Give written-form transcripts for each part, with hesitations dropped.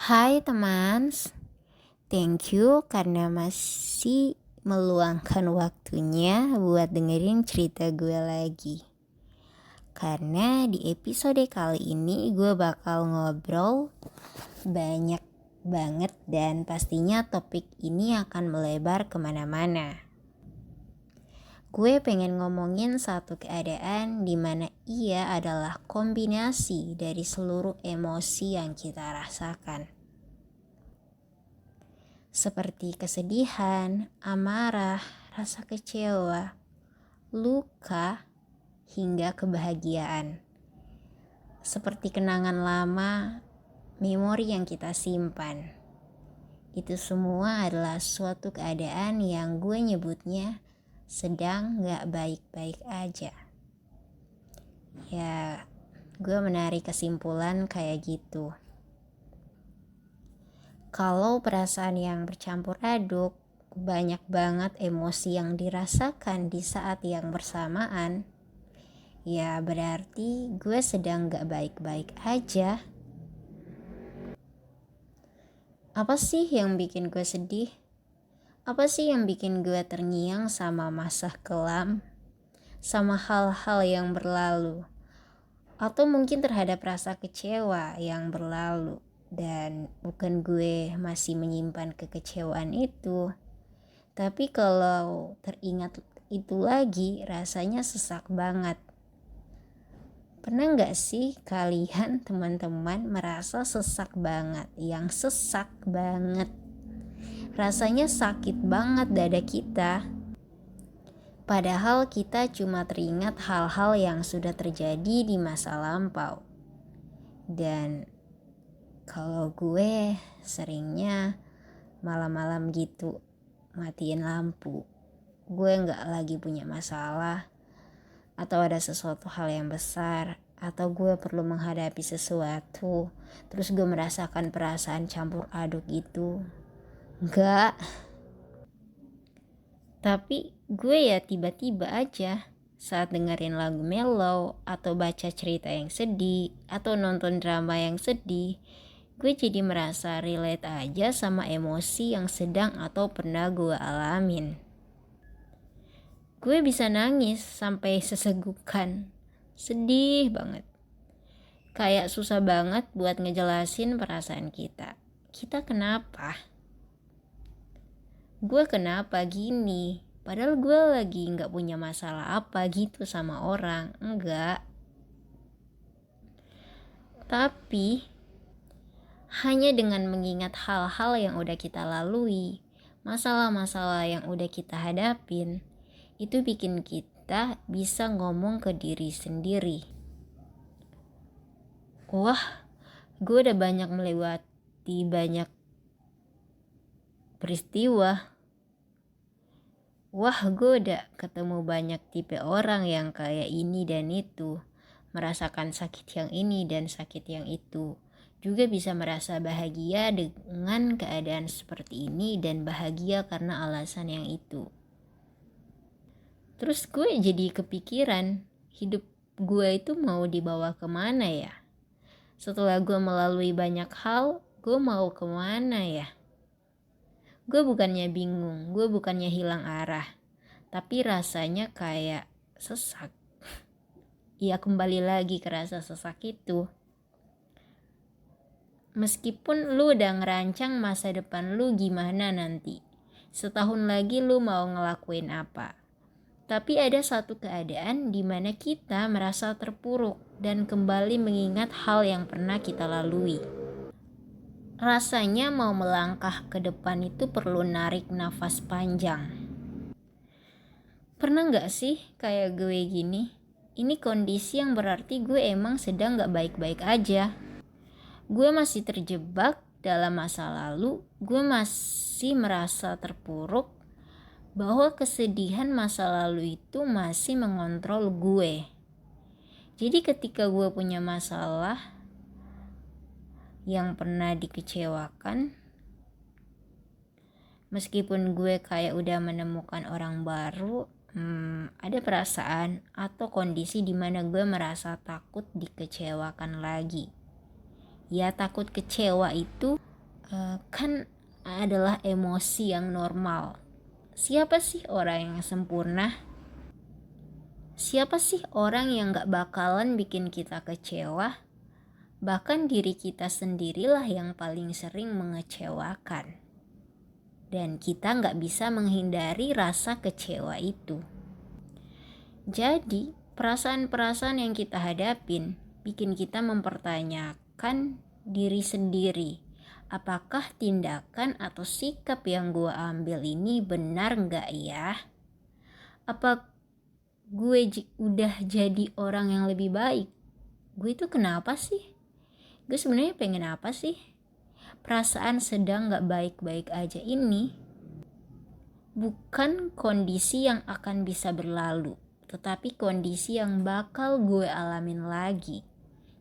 Hai teman, thank you karena masih meluangkan waktunya buat dengerin cerita gue lagi. Karena di episode kali ini gue bakal ngobrol banyak banget dan pastinya topik ini akan melebar kemana-mana. Gue pengen ngomongin satu keadaan di mana ia adalah kombinasi dari seluruh emosi yang kita rasakan. Seperti kesedihan, amarah, rasa kecewa, luka, hingga kebahagiaan. Seperti kenangan lama, memori yang kita simpan. Itu semua adalah suatu keadaan yang gue nyebutnya sedang gak baik-baik aja. Ya, gue menarik kesimpulan kayak gitu. Kalau perasaan yang bercampur aduk, banyak banget emosi yang dirasakan di saat yang bersamaan, ya berarti gue sedang gak baik-baik aja. Apa sih yang bikin gue sedih? Apa sih yang bikin gue terngiang sama masa kelam? Sama hal-hal yang berlalu? Atau mungkin terhadap rasa kecewa yang berlalu? Dan bukan gue masih menyimpan kekecewaan itu, tapi kalau teringat itu lagi rasanya sesak banget. Pernah gak sih kalian teman-teman merasa sesak banget? Yang sesak banget, rasanya sakit banget dada kita. Padahal kita cuma teringat hal-hal yang sudah terjadi di masa lampau. Dan kalau gue seringnya malam-malam gitu matiin lampu. Gue gak lagi punya masalah, atau ada sesuatu hal yang besar, atau gue perlu menghadapi sesuatu, terus gue merasakan perasaan campur aduk gitu. Enggak. Tapi gue ya tiba-tiba aja saat dengerin lagu mellow, atau baca cerita yang sedih, atau nonton drama yang sedih, gue jadi merasa relate aja sama emosi yang sedang atau pernah gue alamin. Gue bisa nangis sampai sesegukan, sedih banget. Kayak susah banget buat ngejelasin perasaan kita. Kita kenapa? Gue kenapa gini? Padahal gue lagi gak punya masalah apa gitu sama orang. Enggak. Tapi hanya dengan mengingat hal-hal yang udah kita lalui, masalah-masalah yang udah kita hadapin, itu bikin kita bisa ngomong ke diri sendiri. Wah, gue udah banyak melewati banyak peristiwa. Wah, gue udah ketemu banyak tipe orang yang kayak ini dan itu, merasakan sakit yang ini dan sakit yang itu. Juga bisa merasa bahagia dengan keadaan seperti ini dan bahagia karena alasan yang itu. Terus gue jadi kepikiran, hidup gue itu mau dibawa kemana ya? Setelah gue melalui banyak hal, gue mau kemana ya? Gue bukannya bingung, gue bukannya hilang arah, tapi rasanya kayak sesak. Ya kembali lagi ke rasa sesak itu. Meskipun lu udah ngerancang masa depan lu gimana nanti, setahun lagi lu mau ngelakuin apa, tapi ada satu keadaan di mana kita merasa terpuruk dan kembali mengingat hal yang pernah kita lalui. Rasanya mau melangkah ke depan itu perlu narik nafas panjang. Pernah gak sih kayak gue gini? Ini kondisi yang berarti gue emang sedang gak baik-baik aja. Gue masih terjebak dalam masa lalu, gue masih merasa terpuruk bahwa kesedihan masa lalu itu masih mengontrol gue. Jadi ketika gue punya masalah yang pernah dikecewakan, meskipun gue kayak udah menemukan orang baru, ada perasaan atau kondisi di mana gue merasa takut dikecewakan lagi. Ya takut kecewa itu kan adalah emosi yang normal. Siapa sih orang yang sempurna? Siapa sih orang yang gak bakalan bikin kita kecewa? Bahkan diri kita sendirilah yang paling sering mengecewakan. Dan kita gak bisa menghindari rasa kecewa itu. Jadi, perasaan-perasaan yang kita hadapin bikin kita mempertanyakan diri sendiri. Apakah tindakan atau sikap yang gue ambil ini benar gak ya? Apa gue udah jadi orang yang lebih baik? Gue itu kenapa sih? Gue sebenarnya pengen apa sih? Perasaan sedang gak baik-baik aja ini bukan kondisi yang akan bisa berlalu, tetapi kondisi yang bakal gue alamin lagi.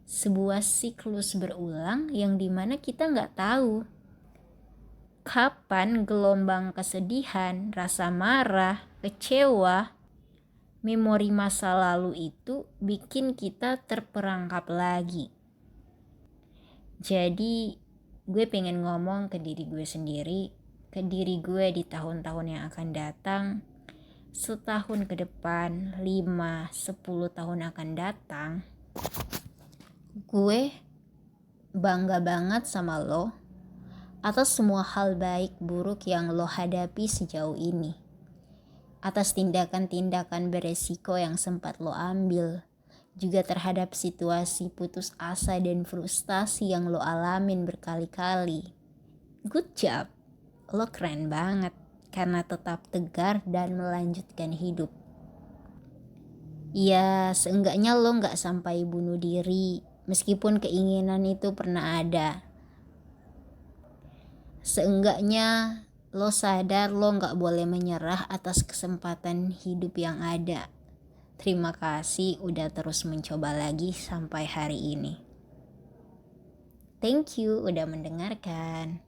Sebuah siklus berulang yang dimana kita gak tahu kapan gelombang kesedihan, rasa marah, kecewa, memori masa lalu itu bikin kita terperangkap lagi. Jadi gue pengen ngomong ke diri gue sendiri, ke diri gue di tahun-tahun yang akan datang, setahun ke depan, 5-10 tahun akan datang. Gue bangga banget sama lo atas semua hal baik buruk yang lo hadapi sejauh ini. Atas tindakan-tindakan beresiko yang sempat lo ambil. Juga terhadap situasi putus asa dan frustasi yang lo alamin berkali-kali. Good job, lo keren banget karena tetap tegar dan melanjutkan hidup. Ya seenggaknya lo gak sampai bunuh diri, meskipun keinginan itu pernah ada. Seenggaknya lo sadar lo gak boleh menyerah atas kesempatan hidup yang ada. Terima kasih udah terus mencoba lagi sampai hari ini. Thank you udah mendengarkan.